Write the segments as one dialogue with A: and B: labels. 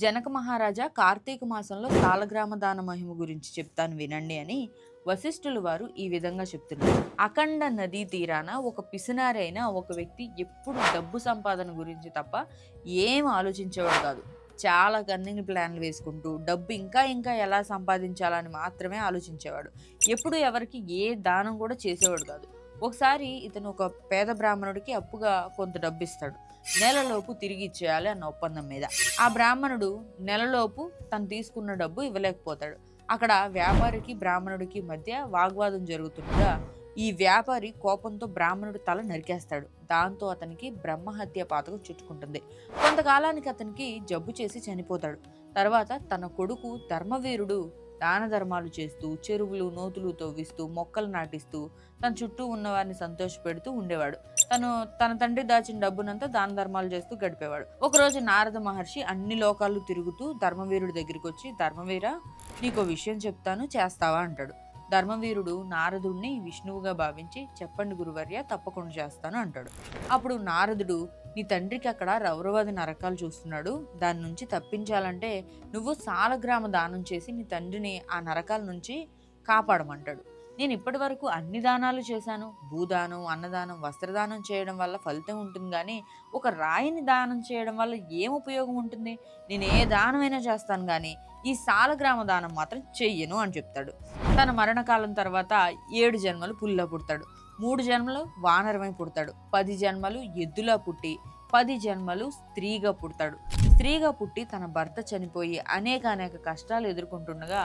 A: జనక మహారాజా కార్తీక మాసంలో సాలగ్రామ దాన మహిమ గురించి చెప్తాను వినండి అని వశిష్ఠులు వారు ఈ విధంగా చెప్తున్నారు. అఖండ నదీ తీరాన ఒక పిసినారి అయిన ఒక వ్యక్తి ఎప్పుడు డబ్బు సంపాదన గురించి తప్ప ఏం ఆలోచించేవాడు కాదు. చాలా కన్నింగ్ ప్లాన్లు వేసుకుంటూ డబ్బు ఇంకా ఇంకా ఎలా సంపాదించాలని మాత్రమే ఆలోచించేవాడు. ఎప్పుడు ఎవరికి ఏ దానం కూడా చేసేవాడు కాదు. ఒకసారి ఇతను ఒక పేద బ్రాహ్మణుడికి అప్పుగా కొంత డబ్బు ఇస్తాడు. నెలలోపు తిరిగి ఇచ్చేయాలి అన్న ఒప్పందం మీద. ఆ బ్రాహ్మణుడు నెలలోపు తను తీసుకున్న డబ్బు ఇవ్వలేకపోతాడు. అక్కడ వ్యాపారికి బ్రాహ్మణుడికి మధ్య వాగ్వాదం జరుగుతుండగా ఈ వ్యాపారి కోపంతో బ్రాహ్మణుడి తల నరికేస్తాడు. దాంతో అతనికి బ్రహ్మహత్య పాతకం చుట్టుకుంటుంది. కొంతకాలానికి అతనికి జబ్బు చేసి చనిపోతాడు. తర్వాత తన కొడుకు ధర్మవీరుడు దాన ధర్మాలు చేస్తూ చెరువులు నూతులు తవ్విస్తూ మొక్కలు నాటిస్తూ తన చుట్టూ ఉన్న వారిని సంతోషపెడుతూ ఉండేవాడు. తన తండ్రి దాచిన డబ్బునంతా దాన ధర్మాలు చేస్తూ గడిపేవాడు. ఒకరోజు నారద మహర్షి అన్ని లోకాలు తిరుగుతూ ధర్మవీరుడి దగ్గరికి వచ్చి, ధర్మవీర, నీకో విషయం చెప్తాను, చేస్తావా అంటాడు. ధర్మవీరుడు నారదుడిని విష్ణువుగా భావించి, చెప్పండి గురువర్య, తప్పకుండా చేస్తాను అంటాడు. అప్పుడు నారదుడు, నీ తండ్రికి అక్కడ రౌరవాది నరకాలు చూస్తున్నాడు, దాని నుంచి తప్పించాలంటే నువ్వు సాలగ్రామ దానం చేసి నీ తండ్రిని ఆ నరకాల నుంచి కాపాడమంటాడు. నేను ఇప్పటి వరకు అన్ని దానాలు చేశాను. భూదానం, అన్నదానం, వస్త్రదానం చేయడం వల్ల ఫలితం ఉంటుంది, కానీ ఒక రాయిని దానం చేయడం వల్ల ఏం ఉపయోగం ఉంటుంది? నేను ఏ దానమైనా చేస్తాను, కానీ ఈ సాలగ్రామ దానం మాత్రం చెయ్యను అని చెప్తాడు. తన మరణకాలం తర్వాత 7 జన్మలు పులిలా పుడతాడు, 3 జన్మలు వానరమై పుడతాడు, 10 జన్మలు ఎద్దులా పుట్టి 10 జన్మలు స్త్రీగా పుడతాడు. స్త్రీగా పుట్టి తన భర్త చనిపోయి అనేక కష్టాలు ఎదుర్కొంటుండగా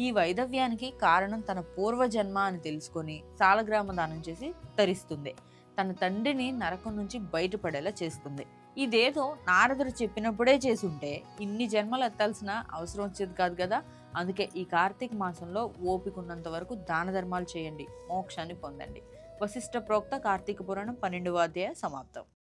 A: ఈ వైధవ్యానికి కారణం తన పూర్వజన్మ అని తెలుసుకొని సాలగ్రామ దానం చేసి తరిస్తుంది. తన తండ్రిని నరకం నుంచి బయటపడేలా చేస్తుంది. ఇదేదో నారదుడు చెప్పినప్పుడే చేసుంటే ఇన్ని జన్మలు ఎత్తాల్సిన అవసరం వచ్చేది కాదు కదా. అందుకే ఈ కార్తీక మాసంలో ఓపిక ఉన్నంత వరకు దాన ధర్మాలు చేయండి, మోక్షాన్ని పొందండి. వశిష్ఠ ప్రోక్త కార్తీక పురాణం 12వ అధ్యాయం సమాప్తం.